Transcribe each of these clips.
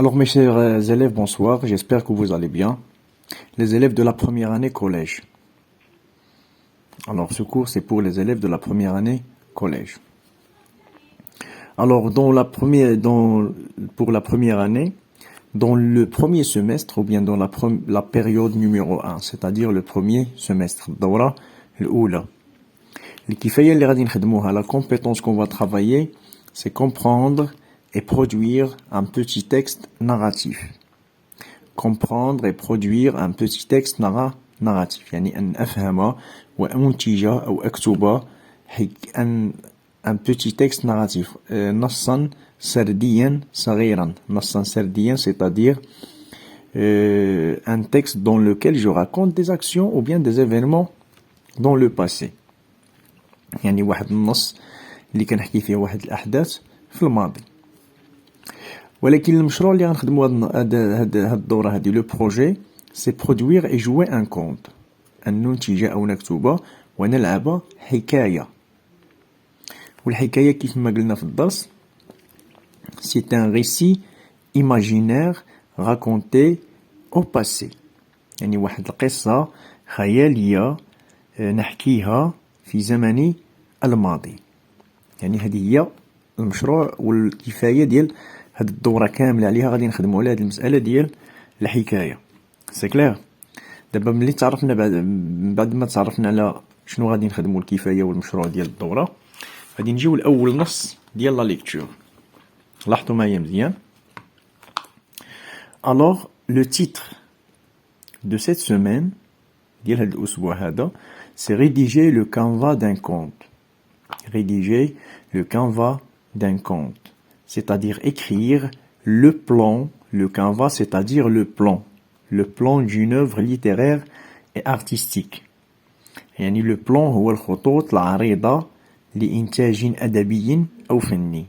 Alors mes chers élèves, bonsoir, j'espère que vous allez bien. Les élèves de la première année collège. Alors ce cours c'est pour les élèves de la première année collège. Alors pour la première année, dans le premier semestre ou bien dans la période numéro 1, c'est-à-dire le premier semestre, الدورة الأولى. الكفاية اللي غادي نخدموها, la compétence qu'on va travailler, c'est comprendre et produire un petit texte narratif. Comprendre et produire un petit texte narratif. يعني أن أفهم وأنتج أو أكتب un petit texte narratif. نصا سرديا صغيرا. نصا سرديا, c'est-à-dire un texte dans lequel je raconte des actions ou bien des événements dans le passé. يعني واحد النص اللي كنحكي فيه واحد الأحداث في الماضي. ولكن المشروع اللي غنخدمو هاد الدورة هادي لو بروجي سي برودوير اي جوي ان كونت, أن ننتج أو نكتب ونلعب حكاية. والحكاية كيف ما قلنا في الدرس سي ان ريسي imaginaire raconté au passé. يعني واحد القصة خيالية نحكيها في زمن الماضي. يعني هذه هي المشروع والكفاية ديال هاد الدورة كاملة عليها غادي نخدمو على هاد المسألة ديال الحكاية. سي كلير. دابا ملي تعرفنا بعد ما تعرفنا على شنو غادي نخدمو الكفاية والمشروع ديال الدورة, غادي نجيو لأول نص ديال لا ليكتور. لاحظوا معايا مزيان. Alors, le titre de cette semaine, ديال هاد الأسبوع هذا, c'est rédiger le canevas d'un conte. Rédiger le canevas d'un conte. C'est-à-dire écrire le plan, le canevas, c'est-à-dire le plan d'une œuvre littéraire et artistique. يعني le plan هو الخطوط العريضة لإنتاج أدبي أو فني.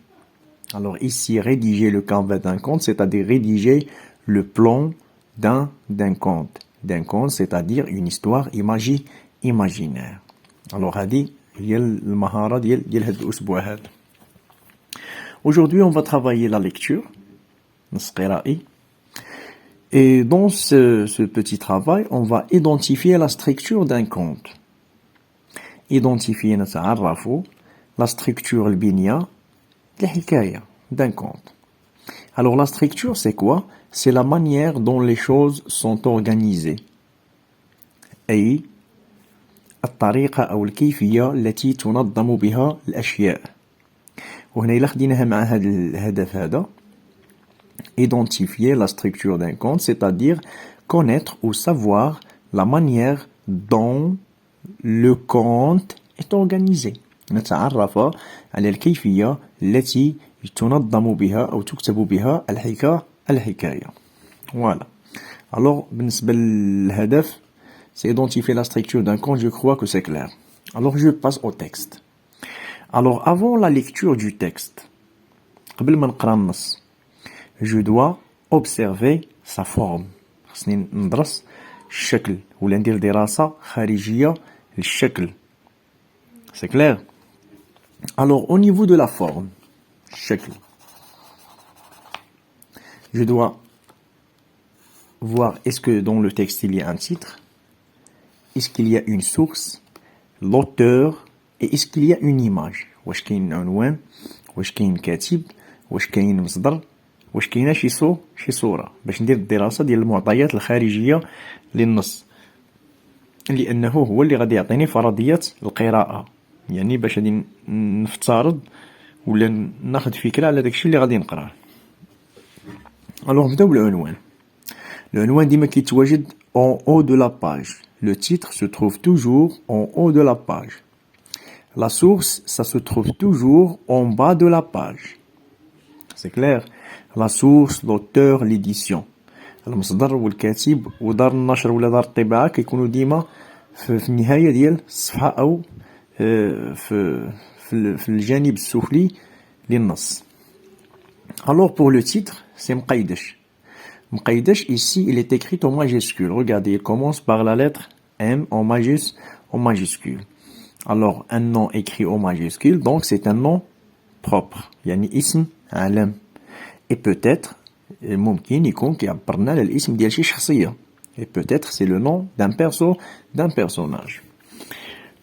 Alors ici, rédiger le canevas d'un conte, c'est-à-dire rédiger le plan d'un conte. D'un conte, c'est-à-dire une histoire imaginaire. Alors هذه هي المهارة ديال هذا الأسبوع هذا. Aujourd'hui, on va travailler la lecture, et dans ce petit travail, on va identifier la structure d'un conte. Identifier la structure البنية الحكاية d'un conte. Alors la structure, c'est quoi? C'est la manière dont les choses sont organisées. أي الطريقة أو الكيفية التي تنظم بها الأشياء. وهنا إلا خديناها مع هذا الهدف هذا, identifier la structure d'un conte, c'est-à-dire connaître ou savoir la manière dont le conte est organisé. نتعرف على الكيفية التي تنظم بها أو تكتب بها الحكاية. Voilà. Alors, بالنسبة للهدف, c'est identifier la structure d'un conte, je crois que c'est clair. Alors, je passe au texte. Alors, avant la lecture du texte, قبل ما نقرأ النص, je dois observer sa forme. خصني ندرس الشكل ولا ندير دراسة خارجية للشكل. C'est clair? Alors, au niveau de la forme, الشكل, je dois voir est-ce que dans le texte il y a un titre, est-ce qu'il y a une source, l'auteur, et est-ce qu'il y a une image. واش كاين عنوان, واش كاين كاتب, واش كاين مصدر, واش كاينه شي صورة باش ندير الدراسة ديال المعطيات الخارجية للنص, لأنه هو اللي غادي يعطيني فرضية القراءة, يعني باش غادي نفترض ولا ناخذ فكرة على داكشي اللي غادي نقراه. Alors نبداو بالعنوان. العنوان ديما كيتواجد en haut de la page. Le titre se trouve toujours en haut de la page. La source, ça se trouve toujours en bas de la page. C'est clair? La source, l'auteur, l'édition. المصدر والكاتب ودار النشر ولا دار الطباعة كيكونوا ديما في النهاية ديال الصفحة أو في الجانب السفلي للنص. Alors pour le titre, c'est مقيدش. مقيدش, ici, il est écrit en majuscule. Regardez, il commence par la lettre M en majuscule. Alors, un nom écrit en majuscule, donc c'est un nom propre. يعني اسم علم. Et peut-être ممكن يكون كيعبرنا على الاسم ديال شي شخصية. Et peut-être c'est le nom d'un personnage.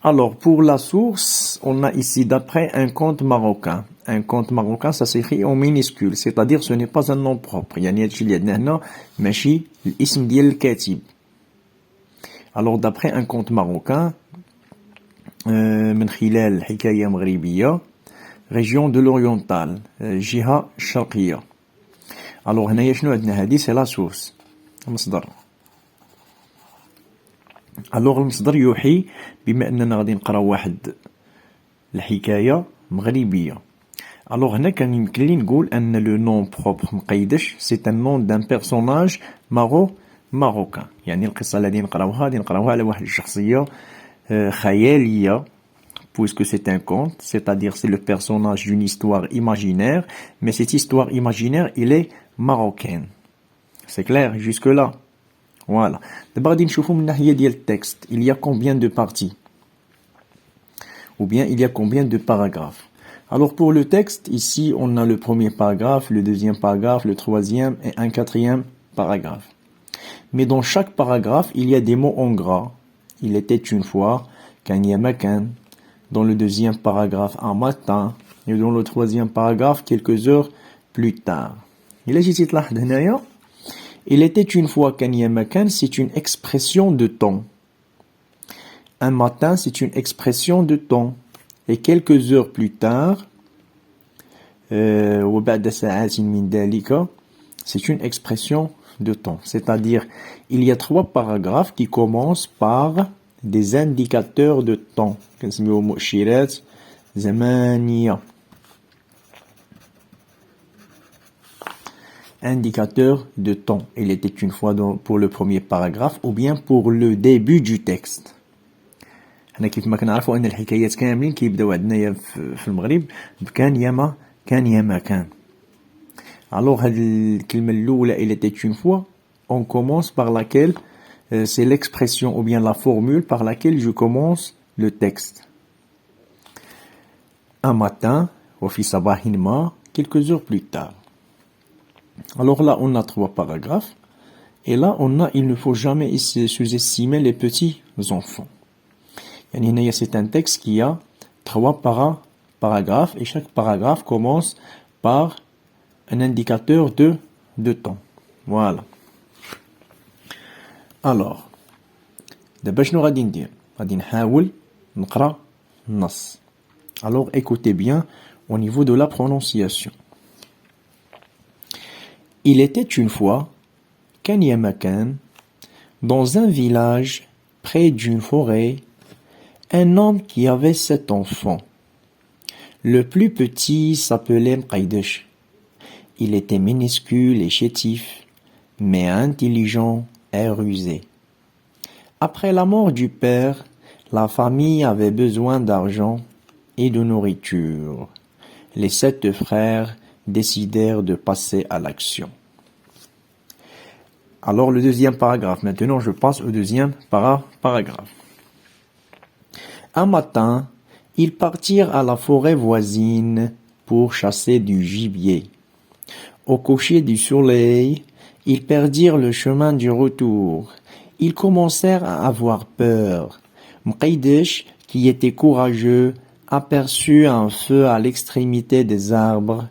Alors, pour la source, on a ici d'après un conte marocain. Un conte marocain, ça s'écrit en minuscule, c'est-à-dire ce n'est pas un nom propre. يعني هادشي اللي عندنا هنا ماشي الاسم ديال الكاتب. Alors, d'après un conte marocain, من خلال حكاية مغربية, région de l'Oriental, جهة الشرقية. Alors, هنايا شنو عندنا هادي c'est la source. المصدر. Alors المصدر يوحي بما أننا غادي نقراو واحد الحكاية مغربية. Alors هنا كان يمكن لي نقول أن لو نون بروبر مقيدش c'est un nom d'un personnage marocain. يعني القصة اللي غادي نقراوها على واحد الشخصية خيالية, puisque c'est un conte, c'est-à-dire c'est le personnage d'une histoire imaginaire, mais cette histoire imaginaire, elle est marocaine. C'est clair jusque là? Voilà. D'abord, غادي نشوفوا من الناحية ديال التكست. Il y a combien de parties? Ou bien il y a combien de paragraphes? Alors pour le texte, ici on a le premier paragraphe, le deuxième paragraphe, le troisième et un quatrième paragraphe. Mais dans chaque paragraphe, il y a des mots en gras. Il était une fois, كان يا مكان. Dans le deuxième paragraphe, un matin. Et dans le troisième paragraphe, quelques heures plus tard. إلا جيتي تلاحظ هنايا, il était une fois كان يا مكان, c'est une expression de temps. Un matin, c'est une expression de temps. Et quelques heures plus tard, وبعد ساعات من ذلك, c'est une expression de temps. C'est-à-dire, il y a 3 paragraphes qui commencent par des indicateurs de temps. كنسميوهم مؤشرات زمانية. Indicateur de temps. Il était une fois pour le premier paragraphe ou bien pour le début du texte. حنا كيف ما كنعرفوا ان الحكايات كاملين كيبداو عندنا في المغرب بكان ياما كان. Alors هاد الكلمة الأولى il était une fois, on commence par laquelle c'est l'expression ou bien la formule par laquelle je commence le texte. Un matin, وفي صباح ما, quelques heures plus tard. Alors là, on a 3 paragraphes. Et là, il ne faut jamais sous-estimer les petits enfants. C'est un texte qui a 3 paragraphes et chaque paragraphe commence par un indicateur de temps. Voilà. Alors, d'abord, شنو غادي ندير؟ غادي نحاول نقرا النص. Alors, écoutez bien au niveau de la prononciation. Il était une fois, كان يا مكان, dans un village près d'une forêt, un homme qui avait 7 enfants. Le plus petit s'appelait Mqaydesh. Il était minuscule et chétif, mais intelligent et rusé. Après la mort du père, la famille avait besoin d'argent et de nourriture. Les 7 frères décidèrent de passer à l'action. Alors le deuxième paragraphe. Maintenant, je passe au deuxième paragraphe. Un matin, ils partirent à la forêt voisine pour chasser du gibier. Au coucher du soleil, ils perdirent le chemin du retour. Ils commencèrent à avoir peur. Mqaydesh, qui était courageux, aperçut un feu à l'extrémité des arbres.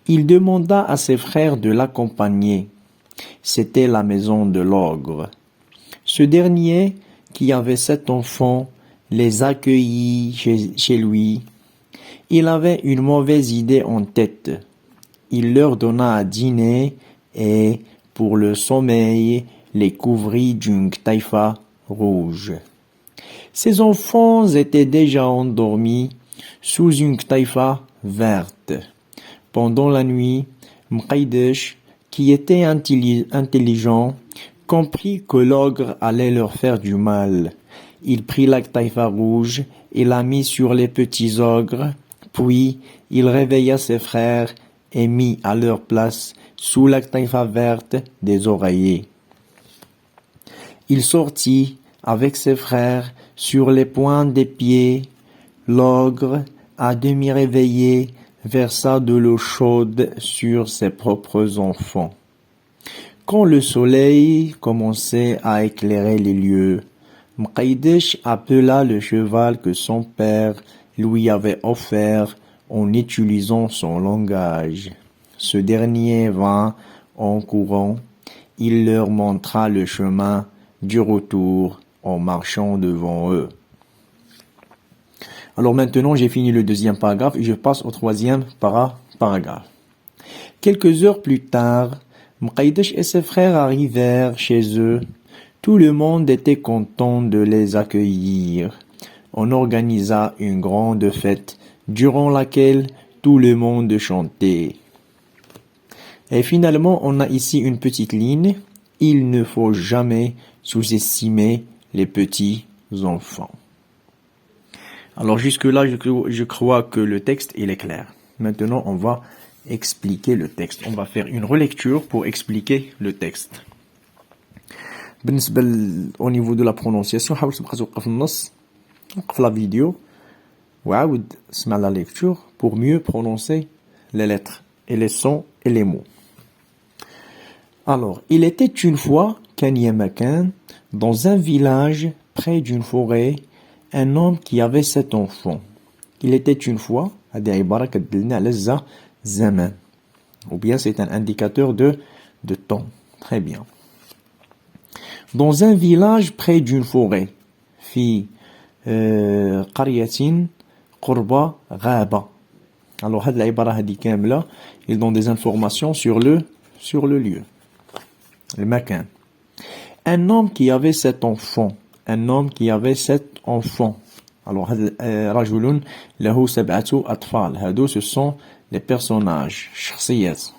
Il demanda à ses frères de l'accompagner. C'était la maison de l'ogre. Ce dernier, qui avait 7 enfants, les accueillit chez lui. Il avait une mauvaise idée en tête. Il leur donna à dîner et, pour le sommeil, les couvrit d'une ktaïfa rouge. Ses enfants étaient déjà endormis sous une ktaïfa verte. Pendant la nuit, Mqaydesh, qui était intelligent, comprit que l'ogre allait leur faire du mal. Il prit la ktaïfa rouge et la mit sur les petits ogres, puis il réveilla ses frères et mit à leur place, sous la ktaïfa verte, des oreillers. Il sortit avec ses frères sur les pointes des pieds. L'ogre, à demi réveillé, versa de l'eau chaude sur ses propres enfants. Quand le soleil commençait à éclairer les lieux, Mqaydish appela le cheval que son père lui avait offert en utilisant son langage. Ce dernier vint en courant. Il leur montra le chemin du retour en marchant devant eux. Alors maintenant, j'ai fini le deuxième paragraphe et je passe au troisième paragraphe. Quelques heures plus tard, Mqaydish et ses frères arrivèrent chez eux. Tout le monde était content de les accueillir. On organisa une grande fête durant laquelle tout le monde chantait. Et finalement, on a ici une petite ligne. Il ne faut jamais sous-estimer les petits enfants. Alors jusque-là, je crois que le texte il est clair. Maintenant, on va expliquer le texte. On va faire une relecture pour expliquer le texte. Au niveau de la prononciation, حاول تبقى توقف في النص وقف la vidéo وعاود اسمع la lecture pour mieux prononcer les lettres et les sons et les mots. Alors, il était une fois كان يا مكان dans un village près d'une forêt un homme qui avait 7 enfants. Il était une fois هذه عبارة كتدلنا على الزمان ou bien c'est un indicateur de temps. Très bien. Dans un village près d'une forêt في قرية قرب غابة. Alors هذه العبارة هذه كاملة il donne des informations sur le lieu. المكان. Un homme qui avait 7 enfants. Un homme qui avait 7 enfants. Alors رجل له 7 أطفال. هادو ce sont les personnages. شخصيات.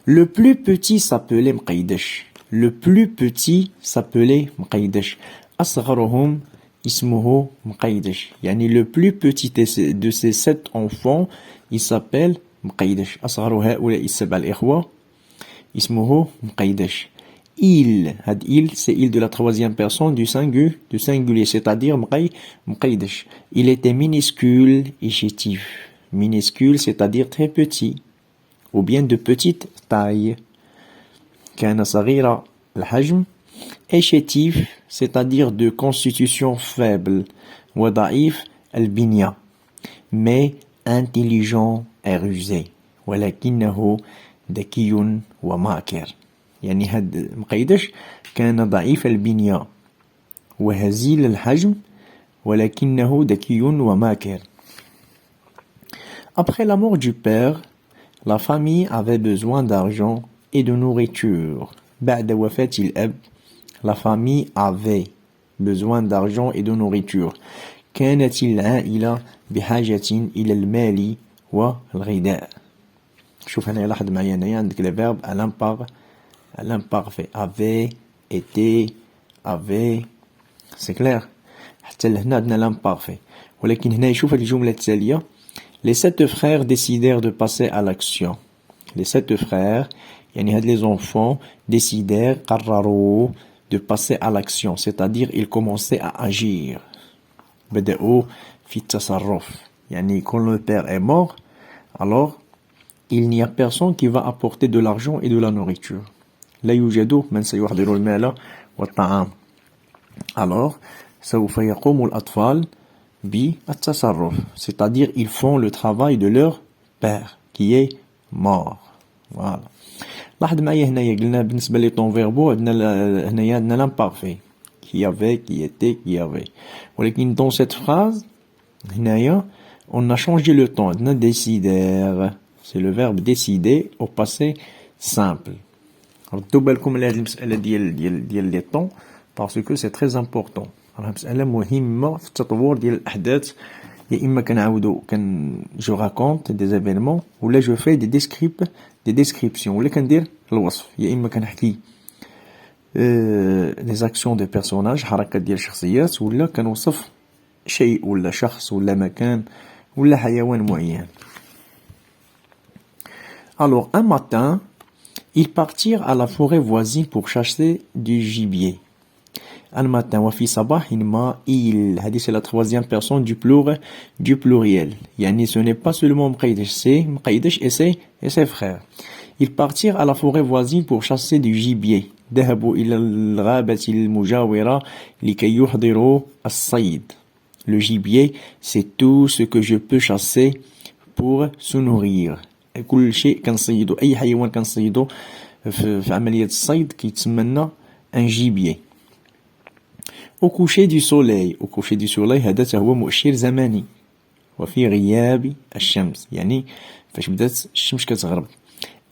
Le plus petit s'appelait Mqaydish. Le plus petit s'appelait Mqaydish. أصغرهم اسمه مقيدش. يعني le plus petit de ces 7 enfants, il s'appelle مقيدش. أصغر هؤلاء السبع الإخوة اسمه مقيدش. Il, c'est il de la troisième personne du singulier, c'est-à-dire مقيدش. Il était minuscule et chétif. Minuscule, c'est-à-dire très petit, ou bien de petite taille. كان صغير الحجم et chétif, c'est-à-dire de constitution faible. وضعيف البنية, mais intelligent et rusé. ولكنه ذكي وماكر. يعني هاد مقيدش كان ضعيف البنية وهزيل الحجم ولكنه ذكي وماكر. Après la mort du père, la famille avait besoin d'argent et de nourriture. بعد وفاة الأب, la famille avait besoin d'argent et de nourriture. كانت العائلة بحاجة إلى المال والغذاء. شوف هنا لاحظ معايا هنايا عندك le verbe à l'imparfait. Avait, était, avait. C'est clair. حتى لهنا عندنا l'imparfait. ولكن هنا شوف الجملة التالية. Les 7 frères décidèrent de passer à l'action. Les 7 frères, يعني هاد les enfants, décidèrent, قرروا de passer à l'action, c'est-à-dire ils commençaient à agir. بدأوا في التصرف. يعني quand le père est mort, alors il n'y a personne qui va apporter de l'argent et de la nourriture. لا يوجد من سيحضر المال والطعام. Alors سوف يقوم الأطفال بالتصرف, c'est-à-dire ils font le travail de leur père qui est mort. Voilà. لاحظ معايا هنايا قلنا بالنسبة لي طون فيربو عندنا هنايا عندنا l'imparfait qui avait, qui était, qui avait. ولكن dans cette phrase هنايا on a changé le temps. عندنا décidèrent, c'est le verbe décider au passé simple. ردوا بالكم على هذه المسألة ديال لي طون parce que c'est très important. راه مسألة مهمة في التطور ديال الأحداث. يا إما كنعاودو جو raconte des événements ولا جو fais des descriptions ولا كندير الوصف. يا إما كنحكي des actions des personnages, حركات ديال الشخصيات, ولا كنوصف شيء ولا شخص ولا مكان ولا حيوان معين. Alors un matin, ils partirent à la forêt voisine pour chasser du gibier. un matin. وفي صباح ما il. هذه c'est la troisième personne du pluriel. يعني ce n'est pas seulement مقيدش, c'est مقيدش et ses frères. Ils partirent à la forêt voisine pour chasser du gibier. ذهبوا إلى الغابة المجاورة لكي يحضروا الصيد. Le gibier, c'est tout ce que je peux chasser pour se nourrir. كل شيء كنصيدو, أي حيوان كنصيدو في عملية الصيد كيتسمى un gibier. Au coucher du soleil, هذا هو مؤشر زماني. وفي غياب الشمس, يعني فاش بدات الشمس كتغرب.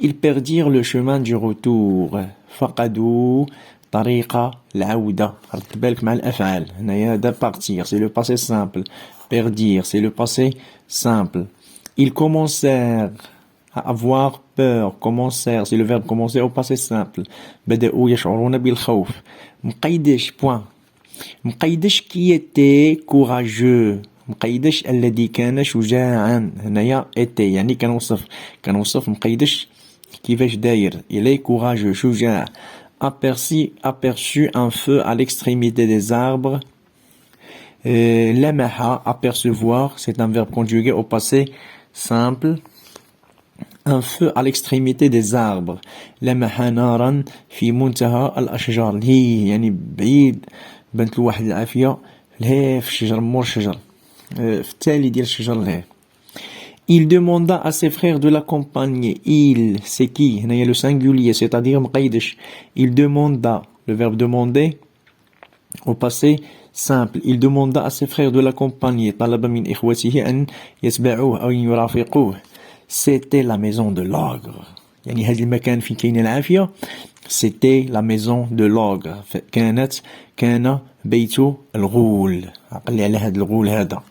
Ils perdirent le chemin du retour. فقدوا طريق العودة. رد بالك مع الأفعال. هنايا هذا partir, c'est le passé simple. Perdir, c'est le passé simple. Ils commencèrent à avoir peur. Commencèrent, c'est le verbe commencer au passé simple. بدأوا يشعرون بالخوف. مقيدش, point. مقيدش qui était courageux. مقيدش الذي كان شجاعا. هنايا était, يعني كنوصف مقيدش كيفاش داير. Il est courageux, شجاع. Aperçu un feu à l'extrémité des arbres. لمح, apercevoir, c'est un verbe conjugué au passé simple. Un feu à l'extrémité des arbres. لمح نارا في منتهى الأشجار. هي يعني بعيد بنت له واحد العافية لهي في الشجر, مور الشجر, في التالي ديال الشجر لهي. Il demanda à ses frères de l'accompagner. Il, c'est qui? هنا le singulier, c'est-à-dire مقيدش. Il demanda, le verbe demander, au passé simple. Il demanda à ses frères de l'accompagner. طلب من إخوته أن يتبعوه أو يرافقوه. C'était la maison de l'ogre. يعني هذا المكان فين كاين العافية. C'était la maison de l'ogre. كان بيت الغول. عقل لي على هذا الغول هذا.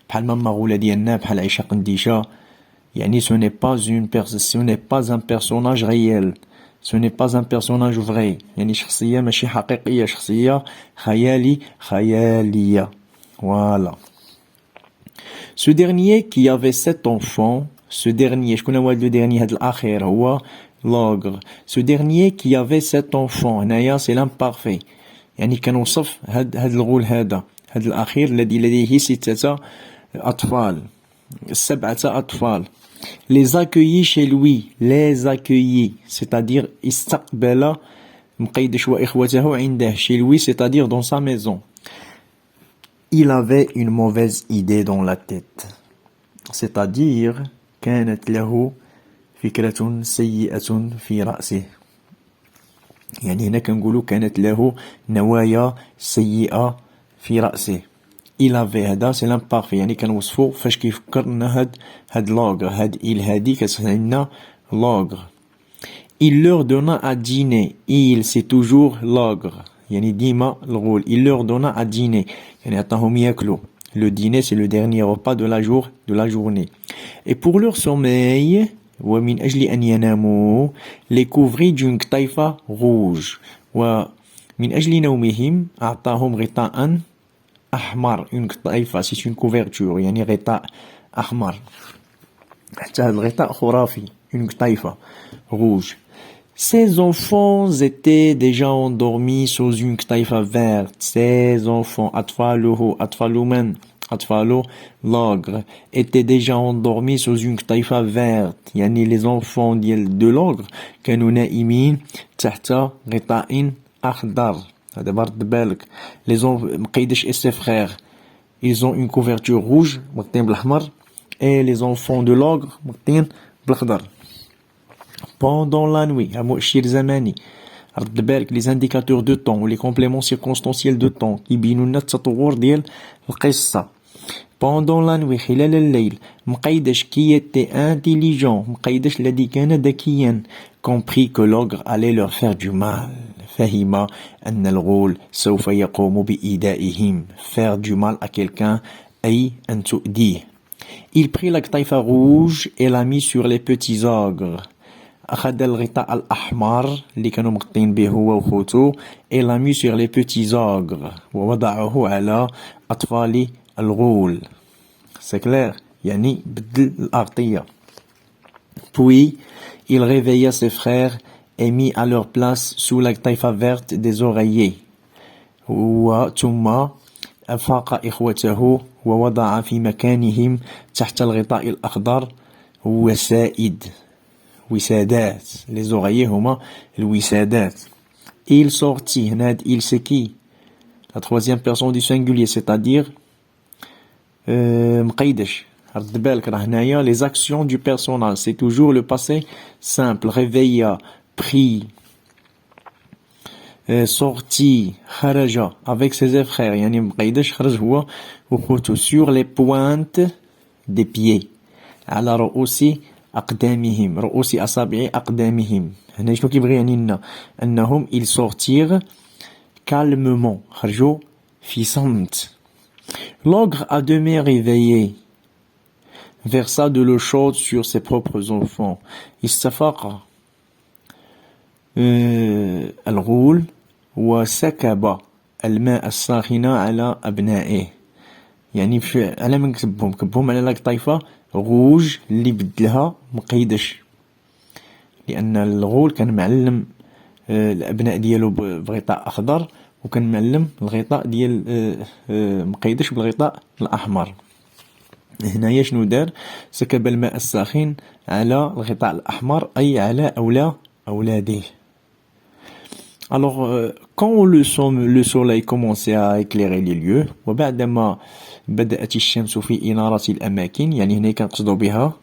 بحال ماما غولة ديالنا, بحال عيشة قنديشة. يعني ce n'est pas un personnage réel. Ce n'est pas un personnage vrai. يعني شخصية ماشي حقيقية, شخصية خيالية. Voilà. Ce dernier qui avait 7 enfants, شكون هو le dernier, هذا الأخير هو l'ogre. Ce dernier qui avait 7 enfants, هنايا c'est l'imparfait. يعني كنوصف هاد الغول هذا الأخير الذي لديه 6 أطفال, 7 أطفال. Les accueillit chez lui, c'est-à-dire استقبل مقيدش وإخوته عنده, chez lui, c'est-à-dire dans sa maison. Il avait une mauvaise idée dans la tête, c'est-à-dire كانت له فكرة سيئة في رأسه. يعني هنا كنقولوا كانت له نوايا سيئة في رأسه. Il avait, هذا c'est l'imparfait, يعني كنوصفو فاش كيفكر ان هاد l'ogre, هاد il هادي كتعني l'ogre. Il leur donna à dîner. Il, c'est toujours l'ogre, يعني ديما الغول. Il leur donna à dîner, يعني عطاهم ياكلوا. Le dîner, c'est le dernier repas de la journée. Et pour leur sommeil, ومن أجل أن يناموا, les couvrit d'une قطيفة rouge. ومن أجل نومهم أعطاهم غطاء أحمر, une قطيفة, c'est une couverture, يعني غطاء أحمر. حتى هذا الغطاء خرافي, une قطيفة rouge. Ses enfants étaient déjà endormis sous une قطيفة verte. Ses enfants, أطفال l'ogre, étaient déjà endormis sous une قطيفة verte. يعني les enfants de l'ogre كانوا نائمين تحت غطاء أخضر. هذا برد بالك. Les مقيدش et ses frères, ils ont une couverture rouge, مغطين بالأحمر, et les enfants de l'ogre مغطين بالأخضر. Pendant la nuit, مؤشر زماني. رد بالك les indicateurs de temps ou les compléments circonstanciels de temps كيبينوا لنا التطور ديال القصة. Pendant la nuit, خلال الليل, مقيدش qui était intelligent, مقيدش الذي كان ذكيا, comprit que l'ogre allait leur faire du mal. فهم أن الغول سوف يقوم بإيذائهم. Faire du mal à quelqu'un, أي أن تؤذيه. Il prit la قطيفة rouge et la mit sur les petits ogres. أخذ الغطاء الأحمر اللي كانوا مغطين به هو وخوته, et l'a mis sur les petits ogres, ووضعه على أطفال الغول. C'est clair, يعني بدل الأغطية. Puis il réveilla ses frères et mit à leur place sous la قطيفة verte des oreillers. وثم أفاق إخوته ووضع في مكانهم تحت الغطاء الأخضر وسادات. Les oreillers هما الوسادات. Il sortit. هنا il c'est qui? La troisième personne du singulier, c'est-à-dire مقيدش. رد بالك راه هنايا les actions du personnage, c'est toujours le passé simple. Réveilla, pris, sorti, خرج avec ses frères. يعني مقيدش خرج هو وخوته sur les pointes des pieds. على رؤوس أقدامهم. رؤوس أصابع أقدامهم. هنا شنو كيبغي يعني لنا؟ أنهم ils sortirent calmement. خرجوا في صمت. L'ogre à demi réveillé versa de l'eau chaude sur ses propres enfants. استفاق الغول وسكب الماء الساخن على أبنائه. يعني على من كبهم على القطيفة غوج اللي بدلها مقيدش، لأن الغول كان معلم الأبناء ديالو بغطاء أخضر، وكان معلم الغطاء ديال مقيدش بالغطاء الأحمر. هنايا شنو دار؟ سكب الماء الساخن على الغطاء الأحمر، أي على أولاده. Alors, quand le soleil commençait à éclairer les lieux، وبعدما بدأت الشمس في إنارة الأماكن، يعني هنا كنقصدو بها،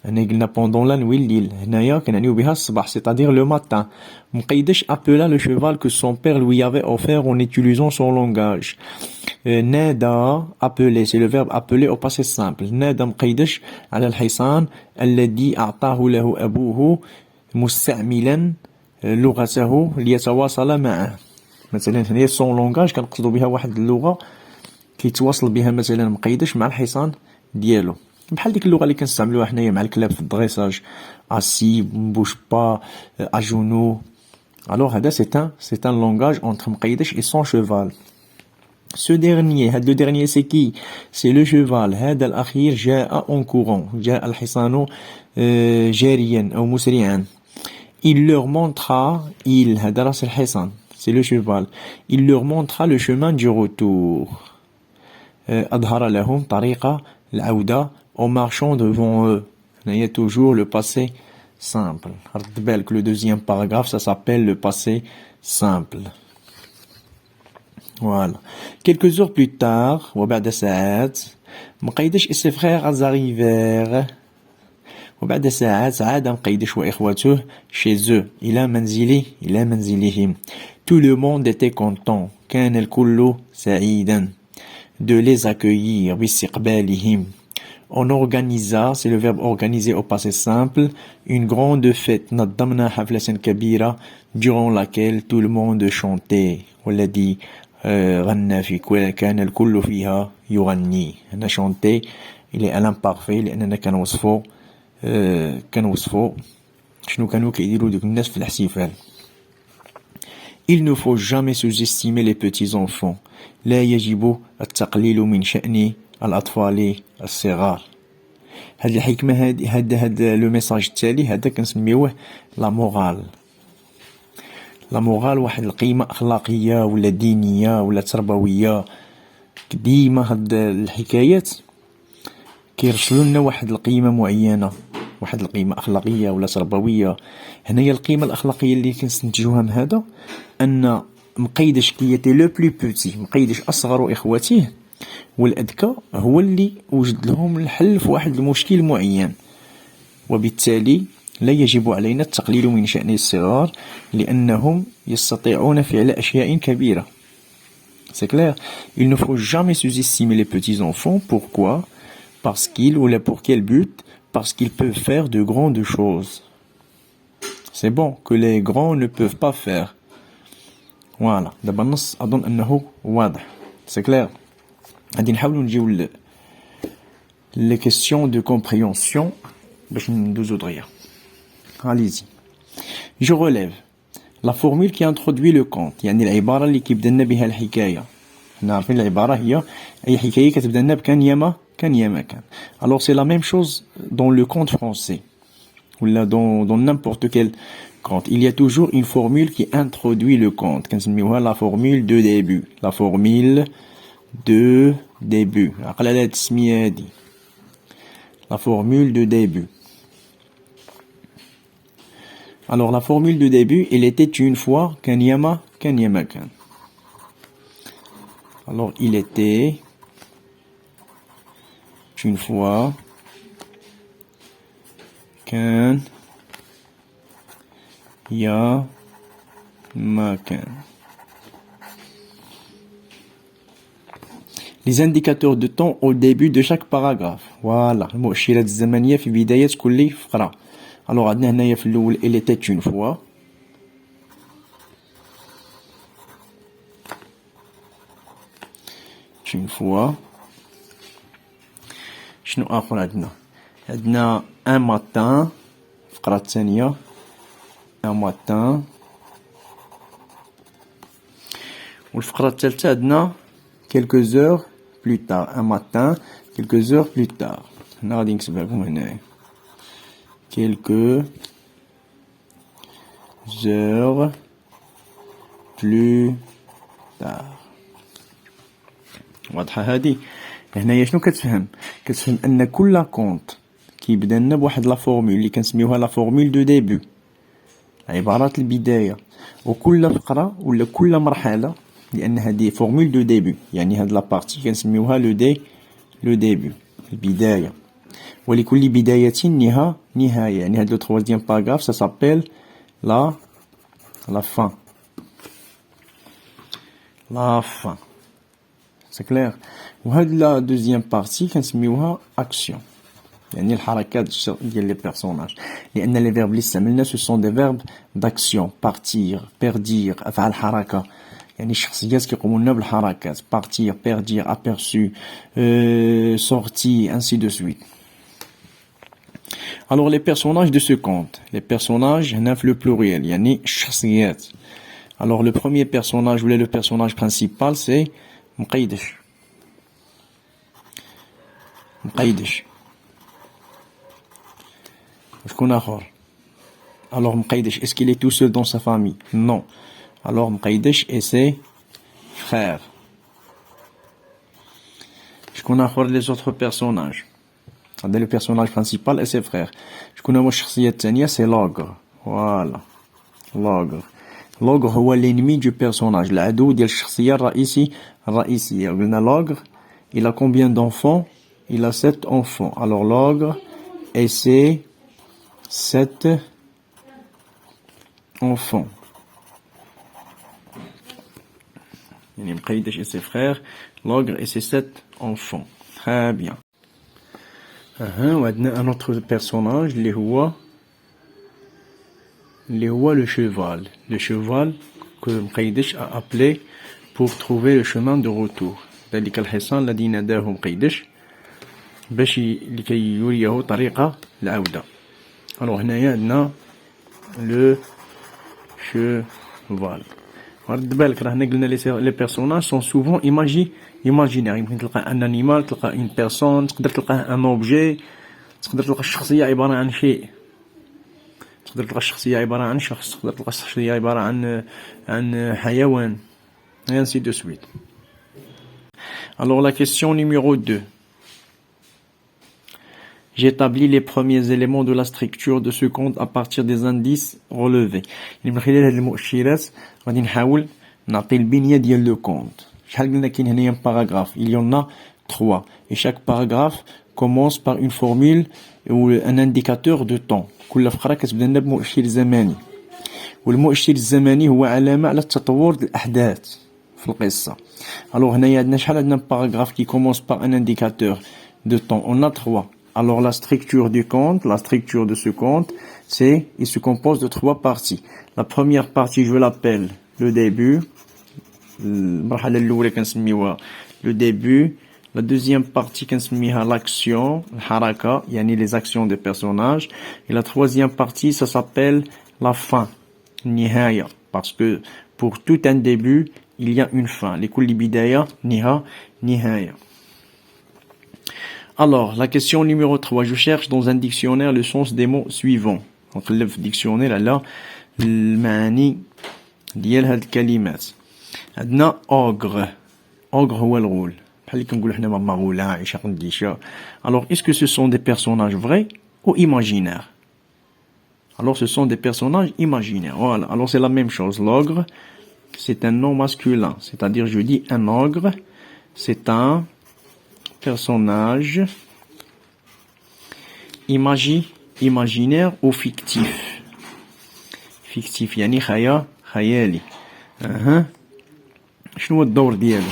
هنا قلنا pendant la nuit الليل، هنايا كنعنيو بها الصباح، c'est-à-dire le matin. مقيدش appela le cheval que son père lui avait offert en utilisant son langage. نادى appeler, c'est le verbe appeler au passé simple. نادى مقيدش على الحصان الذي أعطاه له أبوه مستعملا لغته ليتواصل معه. مثلا هنا son langage كنقصدو بها واحد اللغة كيتواصل بها مثلا مقيدش مع الحصان ديالو، بحال ديك اللغة اللي كنستعملوها حنايا مع الكلاب في الدريساج، assis, bouge pas, à genoux. Alors هذا c'est un langage entre مقيدش et son cheval. Ce dernier, هذا le dernier c'est qui? C'est le cheval. هذا الأخير جاء en courant. جاء الحصان جاريا أو مسرعا. Il leur montra, هذا راس الحصان, c'est le cheval. Il leur montra le chemin du retour. أظهر لهم طريق العودة en marchant devant eux. Il y a toujours le passé simple. رد بالك le deuxième paragraphe, ça s'appelle le passé simple. Voilà. Quelques heures plus tard, وبعد ساعات، مقيدش et ses frères arrivèrent. وبعد ساعات عاد مقيدش وإخوته chez eux. إلى منزلهم. Tout le monde était content. كان الكل سعيدا de les accueillir باستقبالهم. On organisa, c'est le verbe organiser au passé simple, une grande fête. نظمنا حفلة كبيرة durant laquelle tout le monde chantait. والذي غنى في كان الكل فيها يغني. هنا chanter il est à l'imparfait لأننا كنوصفو شنو كانوا كيديروا دوك الناس في الاحتفال. Il ne faut jamais sous-estimer les petits enfants. لا يجب التقليل من شأن الأطفال الصغار. هاد الحكمة هاد لو ميساج التالي هذا كنسميوه لا مورال. لا مورال واحد القيمة أخلاقية ولا دينية ولا تربوية. ديما هاد الحكايات كيرسلوا لنا واحد القيمة معينة، واحد القيمة أخلاقية ولا تربوية. هنايا القيمة الأخلاقية اللي كنستنتجوها من هذا أن مقيدش كيتي لو بلو بوتي، مقيدش أصغر إخوته والأذكى، هو اللي وجد لهم الحل في واحد المشكل معين، وبالتالي لا يجب علينا التقليل من شأن الصغار لأنهم يستطيعون فعل أشياء كبيرة. C'est clair. Il ne faut jamais sous-estimer les petits enfants. Pourquoi? Parce qu'ils, ou là pour quel but? Parce qu'ils peuvent faire de grandes choses. C'est bon que les grands ne peuvent pas faire. Voilà. دابا النص أظن أنه واضح. C'est clair. غادي نحاولوا نجيو les questions de compréhension باش ندوزو دغيا. Allez-y. Je relève la formule qui introduit le conte، يعني العبارة اللي كيبدا لنا بها الحكاية. حنا عارفين العبارة هي أي حكاية كتبدا لنا بكان ياما كان ياما كان. Alors c'est la même chose dans le conte français ou là dans n'importe quel compte. Il y a toujours une formule qui introduit le compte. كنسميوها la formule de début. La formule de début. عقل على هاد التسمية هادي. La formule de début. Alors la formule de début, il était une fois كان ياما كان. Alors il était une fois كان يا ما كان. Les indicateurs de temps au début de chaque paragraphe. Voilà. المؤشرات الزمنية في بداية كل فقرة. Alors عندنا هنايا في الأول il était une fois. Une fois. شنو آخر عندنا un matin. الفقرة الثانية un matin. والفقرة الثالثة عندنا quelques heures plus tard. Un matin, quelques heures plus tard. هنا غادي نكتبها لكم هنايا. Quelques heures plus tard. واضحة هادي؟ هنايا شنو كتفهم ان كل كونت كيبدا لنا بواحد لا فورمول اللي كنسميوها لا فورمول دو ديبي، عبارات البداية، وكل فقرة ولا كل مرحلة لان هذه فورمول دو ديبي، يعني هاد لا بارتي كنسميوها لو ديبي البداية، ولكل بداية نهاية، يعني هاد لو تروازيام باراغراف سا سابيل لا فان. سي كلير. وهاد لا دوزيام بارتي كنسميوها اكسيون، يعني الحركات ديال لي بيرسوناج، لان لي فيرب اللي استعملنا سو سون دي فيرب داكسيون، بارتير، بيردير، افعال حركه، يعني الشخصيات كيقوموا لنا بالحركات، بارتير، بيردير، ابيرسو، سورتي، انسي دو سويت. Alors les personnages de ce conte, les personnages هنا في le pluriel، يعني الشخصيات. Alors le premier personnage ou le personnage principal c'est مقيدش. شكون آخر؟ Alors مقيدش est-ce qu'il est tout seul dans sa famille? Non. Alors مقيدش et ses frères. شكون آخر les autres personnages؟ هذا le personnage principal et ses frères. شكون هو الشخصية الثانية؟ c'est l'ogre. Voilà. l'ogre هو l'ennemi du personnage، العدو ديال الشخصية الرئيسية. قلنا l'ogre il a combien d'enfants؟ Il a 7 enfants. Alors l'ogre et ses 7 enfants. يعني مقيدش et ses frères، l'ogre et ses 7 enfants. Très bien. وعندنا un autre personnage اللي هو le cheval. Le cheval que مقيدش a appelé pour trouver le chemin de retour. ذلك الحصان الذي ناداه مقيدش باش لكي يريه طريقة العودة. alors هنايا عندنا لو شوفال. رد بالك راه هنا قلنا لي بيرسوناج سون سوفون ايماجينير، يمكن تلقى ان انيمال، تلقى اون بيرسون، تقدر تلقى ان اوبجي، تقدر تلقى الشخصية عبارة عن شيء، تقدر تلقى الشخصية عبارة عن شخص، تقدر تلقى الشخصية عبارة عن حيوان، et ainsi de suite. Alors la question numéro 2. J'établis les premiers éléments de la structure de ce conte à partir des indices relevés. من خلال هاد المؤشرات غادي نحاول نعطي البنية ديال لو كونت. شحال قلنا كاين هنايا باراغراف؟ Il y en a 3 et chaque paragraphe commence par une formule ou un indicateur de temps. كل فقرة كتبدا لنا بمؤشر زمني، والمؤشر الزمني هو علامة على التطور الأحداث في القصة. Alors هنايا عندنا شحال عندنا باراغراف qui commence par un indicateur de temps؟ On a 3. Alors la structure du conte, la structure de ce conte, il se compose de 3 parties. La première partie, je l'appelle le début. المرحلة الأولى كنسميوها le début. La deuxième partie كنسميها l'action, الحركة, يعني les actions des personnages. Et la troisième partie, ça s'appelle la fin, النهاية. Parce que pour tout un début, il y a une fin. لكل بداية نهاية. Alors, la question numéro 3. Je cherche dans un dictionnaire le sens des mots suivants. Donc, le dictionnaire, là, المعاني ديال هاد الكلمات. عندنا اوغر. اوغر هو الغول، بحال اللي كنقولو حنا ماما غولا، عيشه قنديشه. Alors est-ce que ce sont des personnages vrais ou imaginaires? Alors ce sont des personnages imaginaires. Voilà, alors c'est la même chose. L'ogre, c'est un nom masculin, c'est-à-dire je dis un ogre, c'est un personnage imaginaire ou fictif. fictif يعني خيالي. شنو هو الدور ديالو؟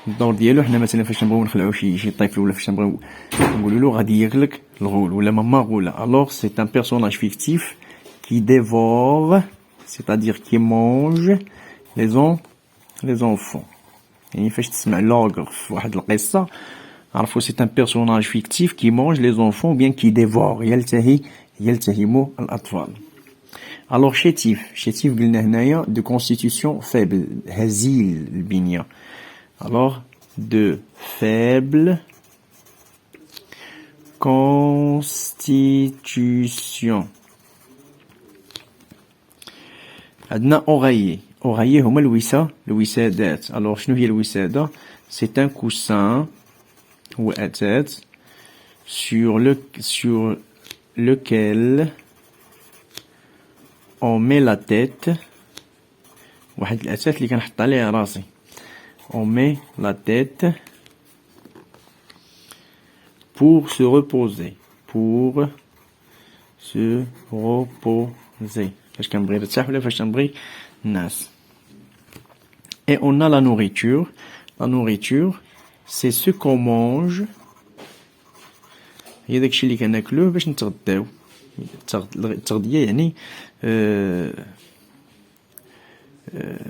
الدور ديالو حنا مثلا فاش نبغيو نخلعو شي طفل، ولا فاش نبغيو نقولوا له غادي ياكلك الغول ولا ماما غولا. alors c'est un personnage fictif qui dévore, c'est-à-dire qui mange les enfants. يعني فاش تسمع l'ogre في واحد القصة عرفوا c'est un personnage fictif qui mange les enfants ou bien qui dévore، يلتهم الأطفال. alors chétif قلنا هنايا de constitution faible، هزيل البنية. alors de faible constitution. عندنا oreiller هما الوسادات. alors شنو هي الوسادة؟ c'est un coussin ou à tête sur lequel on met la tête. واحد الأثاث اللي كنحط عليه راسي. on met la tête pour se reposer. فاش كنبغي نرتاح ولا فاش كنبغي نعس. et on a la nourriture. la nourriture c'est ce qu'on mange. هي داكشي اللي كناكلوه باش نتغداو. التغذية يعني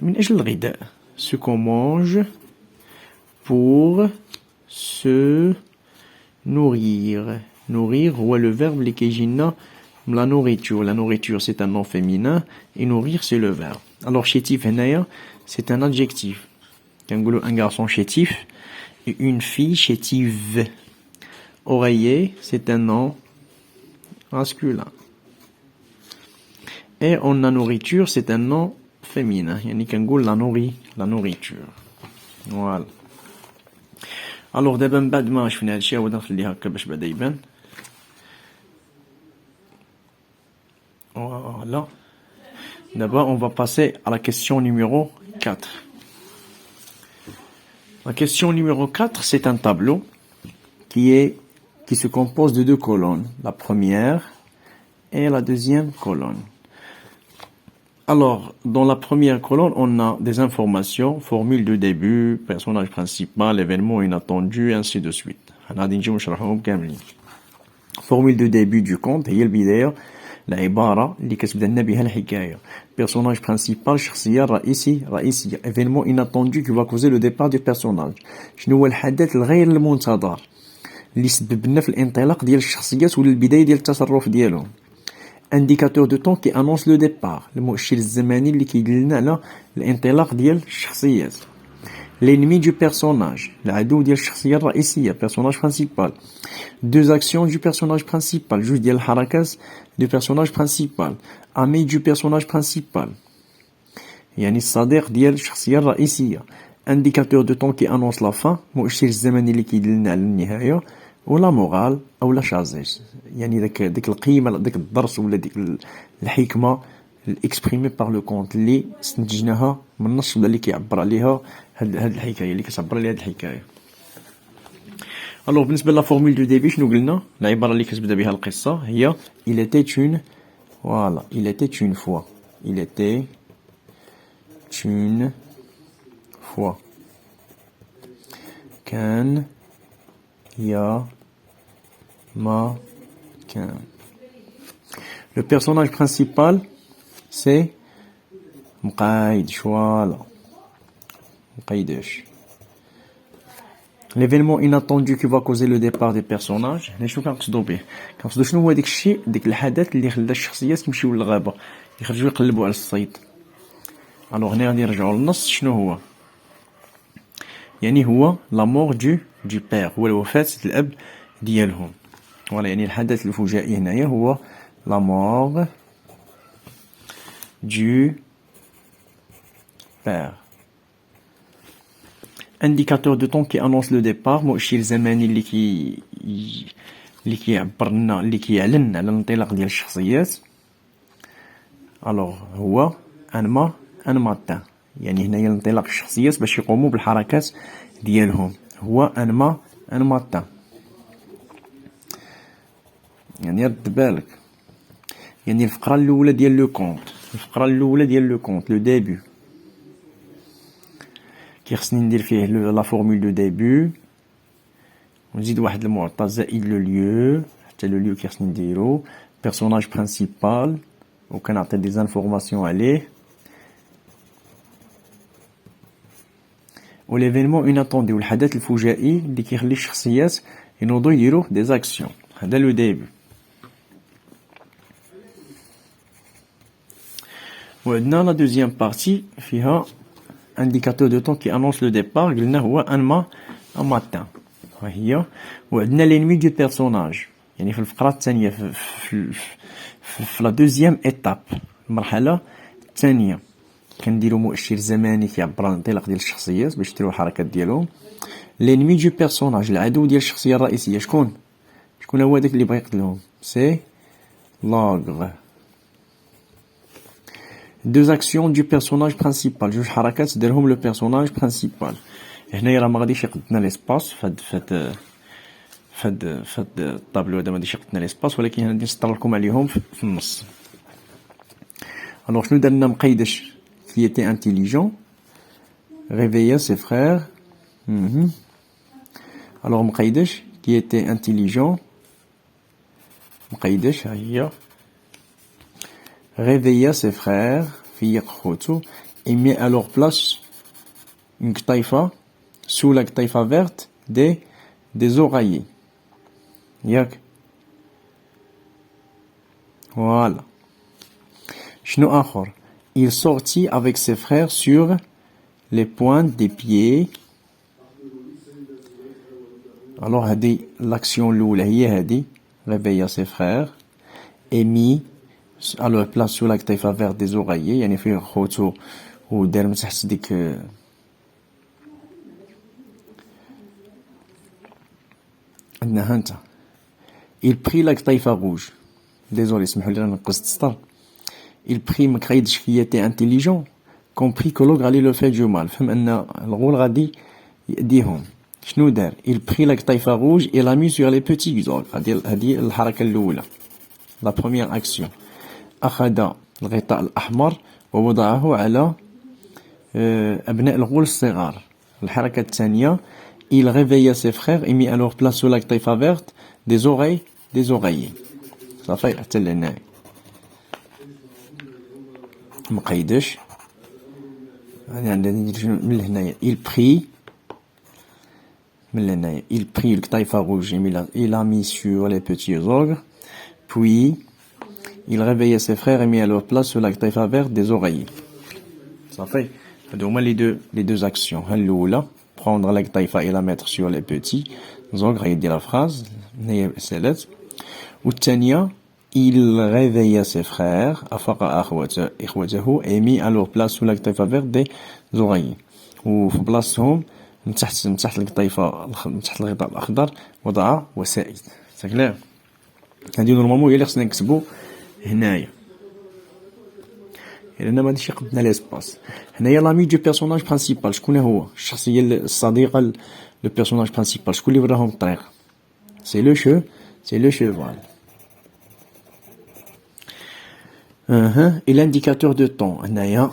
من أجل الغذاء. ce qu'on mange pour se nourrir. nourrir هو le verbe اللي كيجي لنا من la nourriture. la nourriture c'est un nom féminin et nourrir c'est le verbe. alors chétif هنايا c'est un adjectif. كنقولوا un garçon chétif et une fille chétive. oreiller c'est un nom masculin. et on a nourriture c'est un nom féminin يعني كنقول la nourriture. voilà. alors دابا من بعد ما شفنا هادشي عاود نخليها هكا باش بعدا يبان. voilà. d'abord on va passer à la question numéro 4. la question numéro 4 c'est un tableau qui se compose de 2 colonnes, la première et la deuxième colonne. alors dans la première colonne on a des informations, formule de début, personnage principal, événement inattendu, ainsi de suite. غادي نجيو نشرحهم كاملين. formule de début du conte هي البداية، العبارة اللي كتبدا لنا بها الحكاية. personnage principal شخصية رئيسية. événement inattendu qui va causer le départ du personnage. شنو هو الحدث الغير المنتظر اللي سبب لنا في الانطلاق ديال الشخصيات ولا البداية ديال التصرف ديالهم. indicateur de temps qui annonce le départ، المؤشر الزمني اللي كيدل لنا على الانطلاق ديال الشخصيات. l'ennemi du personnage، العدو ديال الشخصية الرئيسية، personnage principal. 2 actions du personnage principal، جوج ديال الحركات du personnage principal. ami du personnage principal يعني الصديق ديال الشخصية الرئيسية. indicateur de temps qui annonce la fin، مؤشر الزمني اللي كيدل لنا على النهاية. ولا مورال او لا شازيج يعني ديك القيمه، ديك الدرس ولا ديك الحكمه الاكسبريمي بار لو كونت اللي استنتجناها من النص ولا اللي كيعبر عليها هاد الحكايه اللي كتعبر عليها هاد الحكايه. الوغ بالنسبه لا فورمول دو ديبي شنو قلنا؟ العباره اللي كتبدا بها القصه هي il était une voilà il était une fois il était une fois كان يا ما كان. le personnage principal c'est مقايدش. voilà مقايدش. l'événement inattendu qui va causer le départ des personnages. هنا شنو كنقصدو به؟ كنقصدو شنو هو داك الشيء، ديك الحدث اللي خلى الشخصيات يمشيو للغابه، يخرجوا يقلبوا على الصيد. الوغ هنا غادي نرجعوا للنص. شنو هو؟ يعني هو لا مور du père، هو الوفاة الأب ديالهم. voilà يعني الحدث الفجائي هنايا هو لا مور du père. Indicateur de temps qui annonce le départ مؤشر زماني اللي كيعبر لنا اللي كيعلن على الانطلاق ديال الشخصيات. الوغ هو ان ماتان، يعني هنايا انطلاق الشخصيات باش يقوموا بالحركات ديالهم هو ان ماتان. يعني رد بالك، يعني الفقرة الأولى ديال لو كونت، لو ديبي كي خصني ندير فيه لا فورمول دو ديبي، ونزيد واحد المعطى زائد لو ليو، حتى لو ليو كي خصني نديرو، بيرسوناج برينسيبال وكنعطي دي زانفورماسيون عليه، و ليفينمون اناتوندي والحدث الفجائي اللي كيخلي الشخصيات ينوضو يديرو دي زاكسيون. هذا لو ديبي. وعندنا لا دوزيام بارتي فيها indicateur de temps qui annonce le départ قلنا هو ان ماتان ها هي. وعندنا لينمي دو بيرسوناج، يعني في الفقرة الثانية في لا دوزيام ايتاب، المرحلة الثانية كنديرو مؤشر زماني كيعبر على الانطلاق ديال الشخصيات باش يديرو الحركات ديالهم. لينمي دو بيرسوناج، العدو ديال الشخصية الرئيسية شكون هو داك اللي بغا يقتلهم؟ سي لاغ. deux actions du personnage principal، جوج حركات دارهم لو بيرسوناج برينسيبال. هنايا راه ما غاديش يقدنا ليسباس فهاد الطابلو هذا ما غاديش يقدنا ليسباس، ولكن غادي نسطر لكم عليهم في النص. الوغ شنو درنا؟ مقيدش qui était intelligent réveilla ses frères. alors مقيدش qui était intelligent، مقيدش ها هي réveilla ses frères في خوتو et met à leur place une قطيفة sous la قطيفة verte des oreillers. ياك voilà. شنو آخر؟ il sortit avec ses frères sur les pointes des pieds. alors هذه l'action الأولى هي هذه réveilla ses frères et mit à leur place sous la قطيفة verte des oreillers، يعني فيه خوتو ودار من تحت ديك عندنا هانتا. il prit la قطيفة rouge، désolé سمحوا لي نقصت السطر. il prit مقيدش qui était intelligent compris que l'ogre allait le faire du mal، فهم ان الغول غادي يأذيهم. شنو دار؟ il prit la قطيفة rouge et l'a mis sur les petits ogres. هذه الحركة الأولى، la première action. أخذ الغطاء الأحمر ووضعه على أبناء الغول الصغار. الحركة الثانية il réveilla ses frères et mit à leur place sous la قطيفة verte des oreillers. صافي حتى لهنايا مقيدش. عندنا ندير من لهنايا il prit من لهنايا il prit القطيفة rouge et l'a mis sur les petits ogres puis il réveillait ses frères et mit à leur place sur la قطيفة verte des oreillers. صافي هادو هما les deux actions. الأولى prendre la قطيفة et la mettre sur les petits ogres، هي دير la phrase هي سالات. والثانية il réveilla ses frères أفاق إخوته et mit à leur place sous la قطيفة verte des oreillers، وفي بلاصتهم من تحت القطيفة من تحت الغطاء الأخضر وضع وسائد. ساكلير هادي نورمالمون هي اللي خصنا نكتبو هنايا، لأن ما غاديش يقدنا ليسباس. هنايا لامي دو بيرسوناج برينسيبال شكون هو؟ الشخصية الصديقة لو بيرسوناج برينسيبال، شكون اللي وراهم الطريق؟ سي لو شوفال. et l'indicateur de temps هنايا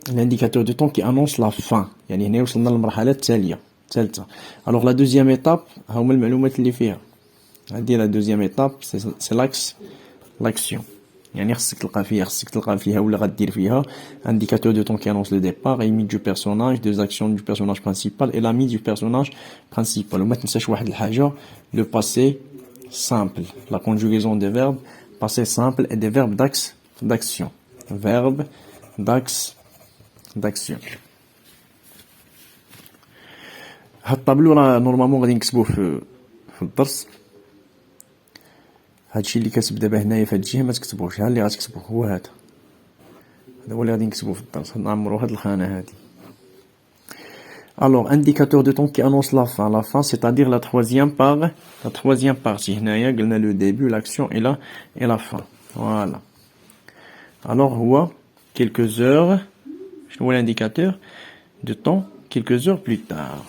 l'indicateur de temps qui annonce la fin، يعني هنا وصلنا للمرحلة الثالثة. alors la deuxième étape هما المعلومات اللي فيها. هذه la deuxième étape c'est l'action، يعني خصك تلقى فيها ولا غدير فيها indicateur de temps qui annonce le départ et limite du personnage, deux actions du personnage principal et l'ami du personnage principal. وما تنساش واحد الحاجة le passé simple، la conjugaison des verbes passé simple et des verbes d'action. verbe d'action. هاد الطابلو راه نورمالمون غادي نكتبوه في الدرس. هادشي اللي كاتب دابا هنايا في هاد الجهه ما تكتبوش، ها اللي غتكتبوه هو هذا هذا هو اللي غادي نكتبو في الدرس نعمرو هاد الخانة هادي. Alors, indicateur de temps qui annonce la fin, c'est-à-dire la troisième partie. هنايا قلنا le début, l'action et la fin. Voilà. Alors, هو quelques heures, شنو هو l'indicateur de temps quelques heures plus tard.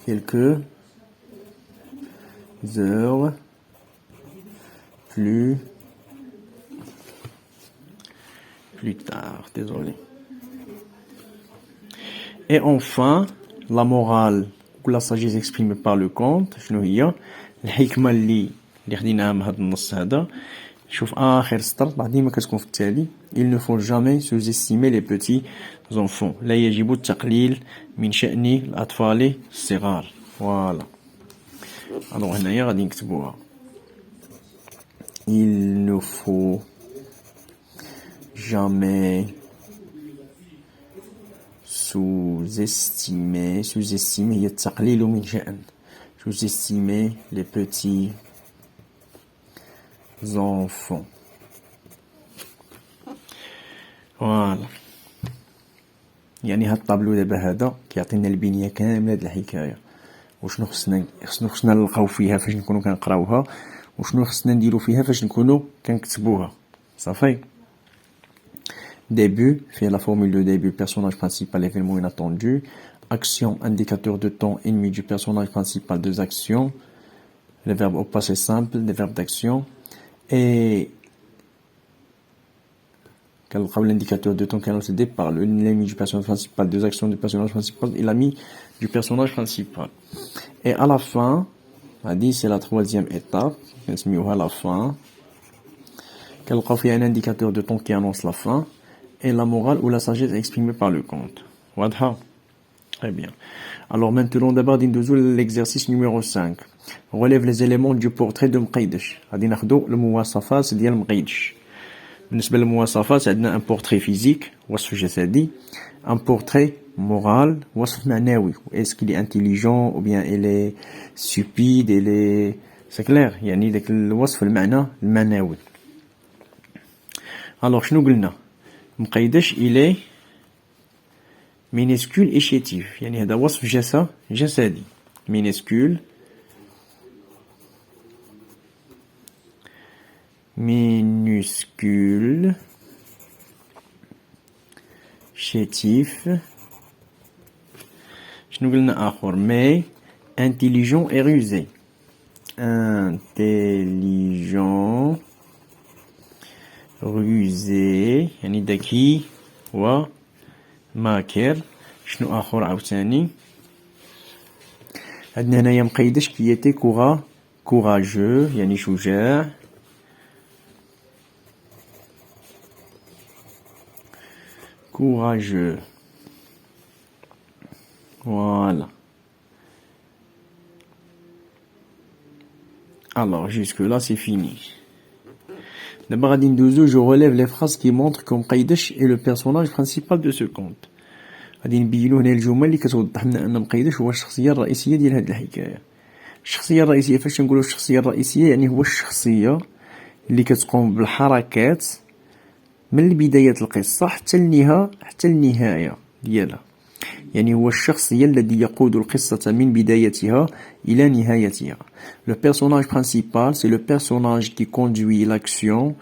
Quelques heures plus tard, désolé. Et enfin, la morale ou la sagesse exprimée par le conte, شنو هي الحكمة اللي خديناها من هذا النص هذا. شوف آخر سطر ديما كتكون في التالي. Il ne faut jamais sous-estimer les petits enfants. لا يجب التقليل من شأن الأطفال الصغار. Voilà. Alors هنايا غادي نكتبوها. Il ne faut jamais sous-estimer هي التقليل من شأن. Sous-estimer les petits enfants. Voilà. يعني هاد الطابلو دابا هذا كيعطينا البنية كاملة هاد الحكاية. وشنو خصنا نلقاو فيها فاش نكونوا كنقراوها وشنو خصنا نديرو فيها فاش نكونوا كنكتبوها. صافي. Début, fait la formule de début, personnage principal, événement inattendu. Action, indicateur de temps ennemi du personnage principal, deux actions. Les verbes au passé simple, des verbes d'action. Et l'indicateur de temps qui annonce le départ, l'ennemi du personnage principal, deux actions du personnage principal et l'ami du personnage principal. Et à la fin, on dit c'est la troisième étape, à la fin. Il y a un indicateur de temps qui annonce la fin. Et la morale ou la sagesse exprimée par le conte. Wadha. Très bien. Alors maintenant, d'abord, l'exercice numéro 5. Relève les éléments du portrait de Mqaydesh. غادي ناخدو المواصفات ديال مقيدش. بالنسبة للمواصفات عندنا un portrait physique, وصف جسدي, un portrait moral, وصف معنوي. Est-ce qu'il est intelligent ou bien il est stupide, il est... C'est clair. يعني داك الوصف المعنوي. Alors شنو قلنا؟ مقيدش il est minuscule et chétif. يعني هذا وصف جسدي. minuscule chétif. شنو قلنا آخر؟ mais intelligent et rusé. intelligent rusé يعني ذكي وماكر. شنو آخر عاوتاني؟ عندنا هنايا مقيدش كي يتي courageux يعني شجاع. courageux. Voilà. Alors jusque là c'est fini. D'abord, je relève les phrases qui montrent que Mqaydesh est le personnage principal de ce conte. غادي نبينو هنا الجمل اللي كتوضح لنا ان مقيدش هو الشخصيه الرئيسيه ديال هذه الحكايه. الشخصيه الرئيسيه فاش نقولوا الشخصيه الرئيسيه يعني هو الشخصيه اللي كتقوم بالحركات من بدايه القصه حتى النهايه ديالها. يعني هو الشخصيه الذي يقود القصه من بدايتها إلى نهايتها. Le personnage principal, c'est le personnage qui conduit l'action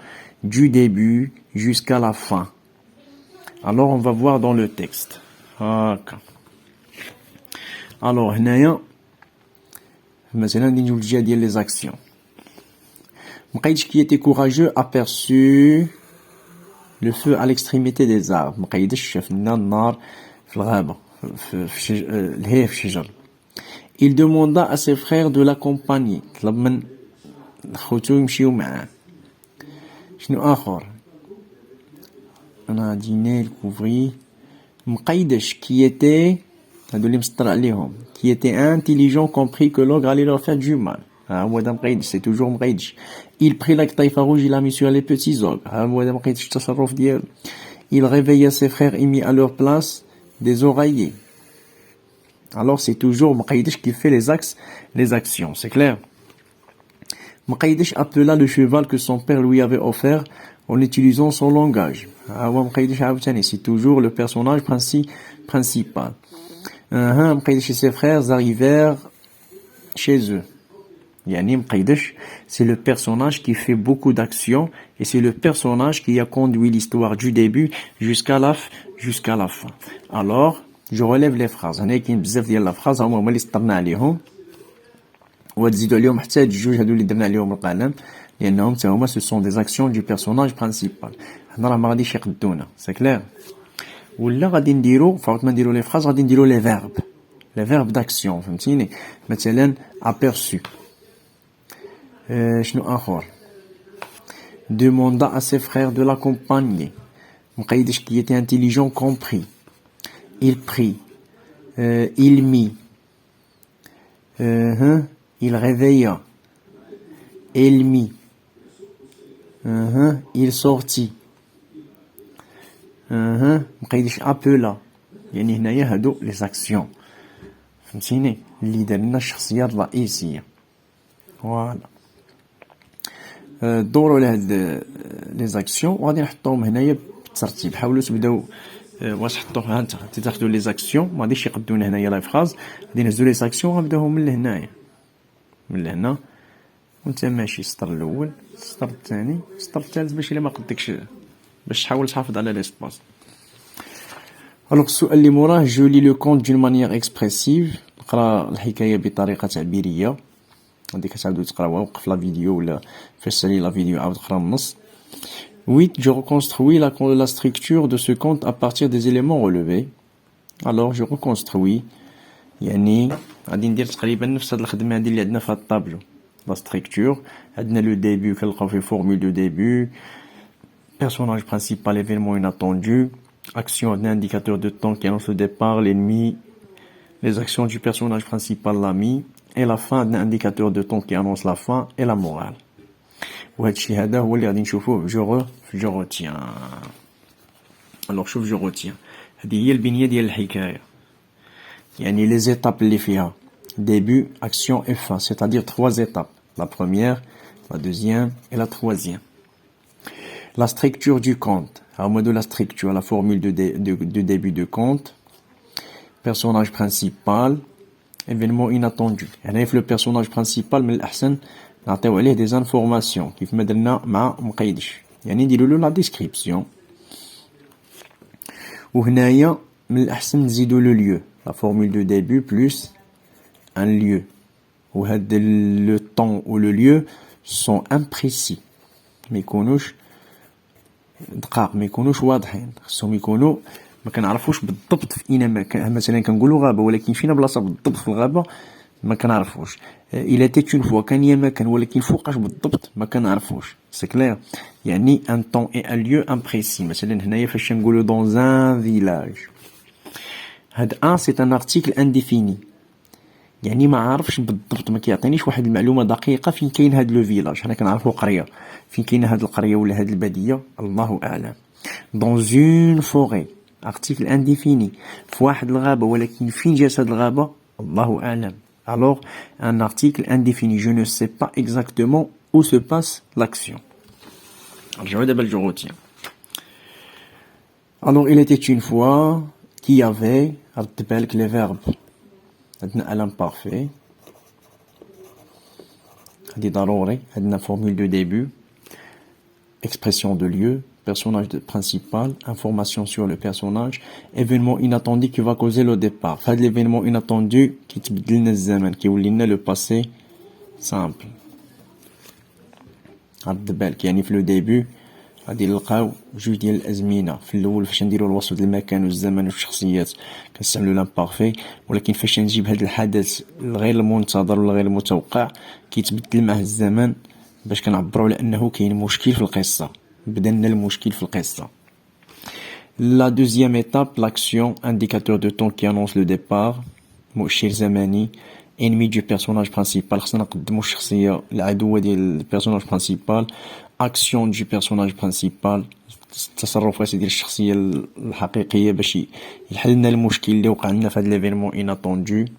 du début jusqu'à la fin. Alors, on va voir dans le texte. Alors, هنايا مثلا نجيو الجهة ديال les actions. مقيدش qui était courageux aperçut le feu à l'extrémité des arbres. مقيدش شاف لنا النار في الغابة في الهيف في الشجر. Il demanda à ses frères de l'accompagner. طلب من خوتو يمشيو معاه. شنو آخر؟ أنا غادي نكوفري مقيدش qui était هادو اللي مسطر عليهم qui était intelligent compris que l'ogre allait leur faire du mal. هو هذا مقيدش c'est toujours مقيدش. Il prit la taille rouge il a mis sur les petits ogres. هو هذا مقيدش التصرف ديالو. Il réveilla ses frères et mit à leur place des oreillers. Alors c'est toujours Mqaydesh qui fait les actions, c'est clair. مقيدش appela le cheval que son père lui avait offert en utilisant son langage. مقيدش عاوتاني, c'est toujours le personnage principal. مقيدش ses frères arrivèrent chez eux. Yani مقيدش, c'est le personnage qui fait beaucoup d'actions et c'est le personnage qui a conduit l'histoire du début jusqu'à la fin. Alors, je relève les phrases. هنا كاين بزاف ديال لا فراز هما اللي سطرنا عليهم. وتزيدوا عليهم حتى الجوج هادو اللي درنا عليهم القلم لانهم حتى هما ce sont des actions du personnage principal. حنا راه ما غاديش يقدونا, c'est clair. ولا غادي نديرو فوت ما نديرو لي فراز غادي نديرو لي فيرب, لي فيرب داكسيون, فهمتيني. مثلا aperçu. شنو اخر؟ demanda à ses frères de l'accompagner. مقيدش qui était intelligent compris. Il prit. Il mit. Il réveilla. Elle mit. Il sortit. مقيدش appela. يعني هنايا هادو les actions. فهمتيني اللي درنا الشخصيات الرئيسية. فوالا. دوروا على هاد لي زاكسيون وغادي نحطوهم هنايا بالترتيب. حاولوا تبداو واش حطوها انت تاخذوا لي زاكسيون ما غاديش يقدونا هنايا لا فراز, غادي نهزوا لي زاكسيون غنبداوهم من لهنايا, من لهنا وانت ماشي السطر الاول, السطر الثاني, السطر الثالث, باش الا ما قدكش باش تحاول تحافظ على ليسباس. الوغ السؤال اللي موراه, جو لي لو كونت دون مانيير اكسبريسيف. نقرا الحكايه بطريقه تعبيريه. هادي كتعاودو تقراوها, وقف لا فيديو ولا فاش تسالي لا فيديو عاود قرا النص. 8. Je reconstruis la structure de ce conte à partir des éléments relevés. Alors, je reconstruis. يعني غادي ندير تقريبا نفس هاد الخدمة هادي اللي عندنا في هاد الطابلو. La structure. عندنا le début كنلقاو فيه formule de début. Personnage principal, événement inattendu. Action, عندنا indicateur de temps qui annonce le départ, l'ennemi. Les actions du personnage principal, l'ami. Et la fin, عندنا indicateur de temps qui annonce la fin et la morale. وهذا الشيء هذا هو اللي غادي نشوفوه جو روتيان. الوغ شوف جو روتيان, هذه هي البنيه ديال الحكايه. يعني لي زيتاب اللي فيها début, action et fin, c'est-à-dire 3 étapes. La première, la deuxième et la troisième. La structure du conte. À mode de la structure, la formule de début de conte. Personnage principal. Événement inattendu. يعني في le personnage principal من الأحسن نعطيو عليه des informations كيف ما درنا مع مقيدش, يعني نديرو له لا ديسكريبسيون. وهنايا من الأحسن نزيدو لو lieu, la formule de début plus un lieu. وهاد le temps ou le lieu sont imprécis, ما يكونوش دقاق, ما يكونوش واضحين, خصهم يكونوا ما كنعرفوش بالضبط في اين مكان. مثلا كنقولوا غابه ولكن فينا بلاصه بالضبط في الغابه ما كنعرفوش. الى تيت اون فوا كان يا مكان ولكن فوقاش بالضبط ما كنعرفوش. سي كلير, يعني ان طون اي ان ليو امبريسي. مثلا هنايا فاش نقولوا دون ان فيلاج, هاد ان سي ان ارتيكل انديفيني, يعني ما عارفش بالضبط, ما كيعطينيش واحد المعلومه دقيقه فين كاين هاد لو فيلاج. حنا كنعرفوا قريه, فين كاين هاد القريه ولا هاد الباديه الله اعلم. دون اون فوري, article indéfini, في واحد الغابة ولكن فين جات هاد الغابة الله أعلم. Alors, un article indéfini, je ne sais pas exactement où se passe l'action. نرجعو دابا لجو روتيان. Alors, il était une fois qui avait, رد بالك les verbes, عندنا l'imparfait, هادي ضروري, عندنا formule de début, expression de lieu, personnage principal, information sur le personnage, événement inattendu qui va causer le départ. Fait l'événement inattendu qui تبدل لنا الزمن, qui يولي لنا le passé simple. رد بالك, يعني في لو ديبي غادي نلقاو جوج ديال الازمنه. في الاول فاش نديرو الوصف ديال المكان والزمن والشخصيات كنستعملوا لامبارفي, ولكن فاش نجيب هذا الحدث الغير المنتظر ولا غير المتوقع كيتبدل معه الزمن باش كنعبروا على انه كاين مشكل في القصه, بدلنا المشكل في القصه. La deuxième étape, l'action, indicateur de temps qui annonce le départ, مؤشر زمني, ennemi du personnage principal, خصنا نقدموا الشخصيه العدوه ديال البيرسوناج برينسيبال, action du personnage principal, التصرفات ديال الشخصيه الحقيقيه باش يحل لنا المشكل اللي وقع لنا في هذا ليفينمون inattendu.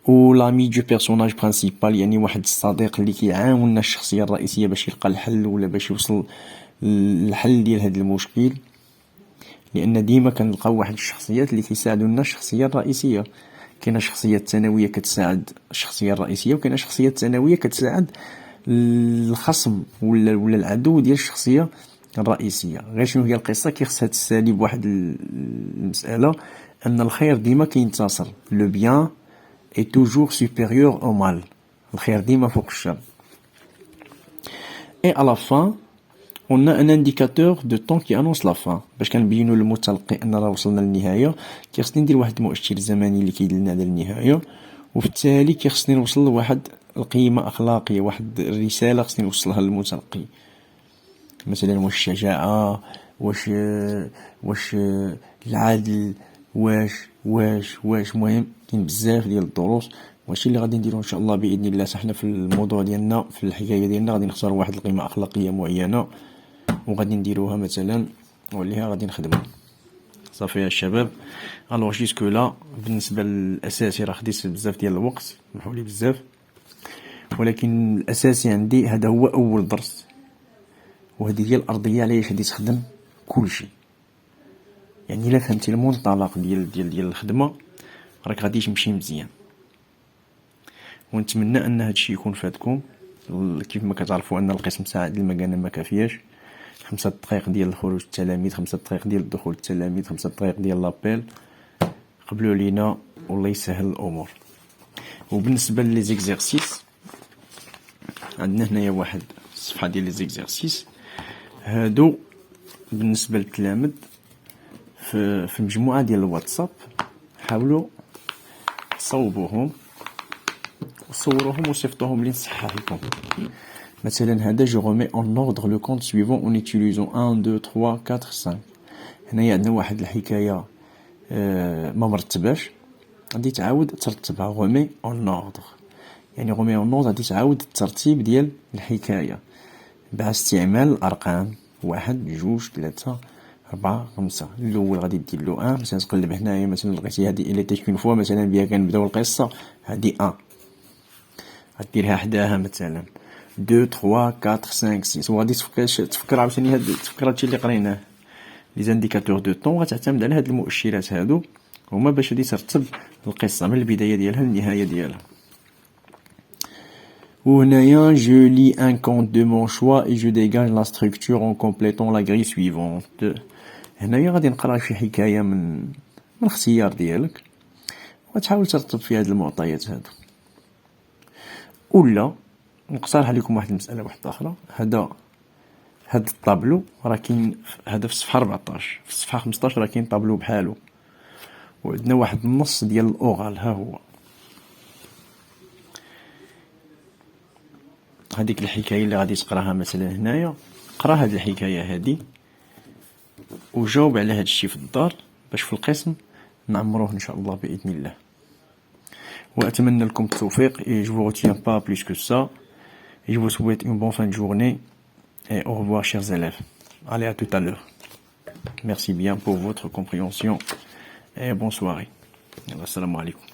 و لامي دو بيرسوناج برانسيبال، يعني واحد الصديق اللي كيعاون الشخصية الرئيسية باش يلقى الحل ولا باش يوصل للحل ديال هاد المشكل. لان ديما كنلقاو واحد الشخصيات اللي كيساعدونا الشخصية الرئيسية. كاينه شخصيات ثانوية كتساعد الشخصية الرئيسية، وكاينه شخصيات ثانوية كتساعد الخصم ولا العدو ديال الشخصية الرئيسية. غير شنو هي القصة؟ كيخصها تسالي بواحد المسألة، أن الخير ديما كينتصر. لو بيان اي توجور سوبيريور او مال، الخير ديما فوق الشر. اي على فان on a un indicateur de temps qui annonce la fin. باش كنبينوا للمتلقي ان راه وصلنا للنهايه، كيخصني ندير واحد المؤشر زمني اللي كيدلنا على النهايه، وفي التالي كيخصني نوصل لواحد القيمه اخلاقيه، واحد الرساله خصني نوصلها للمتلقي. مثلا واش الشجاعه، واش العدل، واش مهم. كاين بزاف ديال الدروس، وهادشي اللي غادي نديرو ان شاء الله باذن الله. حنا في الموضوع ديالنا، في الحكايه ديالنا، غادي نختاروا واحد القيمه اخلاقيه معينه وغادي نديروها مثلا، وليها غادي نخدمو. صافي يا الشباب. الوغ جيسكو لا بالنسبه للاساسي راه خديت بزاف ديال الوقت، سمحوا لي بزاف، ولكن الاساسي عندي هذا هو اول درس، وهذه هي الارضيه علاش غادي تخدم كلشي. يعني الا فهمتي المنطلق ديال الخدمه راك غادي تمشي مزيان. ونتمنى ان هادشي يكون فاتكم. كيف ما كتعرفوا ان القسم ساعه المكانه ما كافياش. 5 دقائق ديال الخروج التلاميذ، 5 دقائق ديال الدخول التلاميذ، 5 دقائق ديال لابيل. قبلوا لينا والله يسهل الامور. وبالنسبه لي زيكزيرسيس، عندنا هنايا واحد الصفحه ديال لي زيكزيرسيس. هادو بالنسبه للتلاميذ في مجموعه ديال الواتساب، حاولوا تصوبوهم وصوروهم وصيفطوهم لي نصحح لكم. مثلا هذا جو remets en ordre le compte suivant en utilisant 1 2 3 4 5. هنايا عندنا واحد الحكايه ما مرتباش، غادي تعاود ترتبها. remets en ordre يعني remets en ordre غادي تعاود الترتيب ديال الحكايه باستعمال الارقام 1 2 3 4 5. الاول غادي دير له 1، مثلا تقلب هنايا مثلا لقيتي هذه الى تكون فوا مثلا بها كنبداو القصه، هذه 1 غديرها حداها مثلا 2 3 4 5 6. وغادي تفكر عاوتاني هاد تفكر هادشي اللي قريناه. لي زانديكاتور دو طون غتعتمد على هاد المؤشرات هادو، هما باش غادي ترتب القصه من البدايه ديالها للنهايه ديالها. وهنايا je lis un compte de mon choix et je dégage la structure en complétant la grille suivante. هنايا غادي نقرا شي حكايه من الاختيار ديالك، وتحاول ترتب في هاد المعطيات هادو. ولا نقترح عليكم واحد المساله واحده اخرى. هاد الطابلو راه كاين هذا في الصفحه 14، في الصفحه 15 راه كاين طابلو بحالو، وعندنا واحد النص ديال الاوغال. ها هو هذيك الحكايه اللي غادي تقراها مثلا هنايا. قرا هاد الحكايه هادي وجاوب على هاد الشيء في الدار باش في القسم نعمروه ان شاء الله باذن الله. وأتمنى لكم التوفيق et je vous retiens pas plus que ça. Je vous souhaite une bonne fin de journée et au revoir chers élèves. Allez, à tout à l'heure. Merci bien pour votre compréhension et bonne soirée. Assalamu alaikum.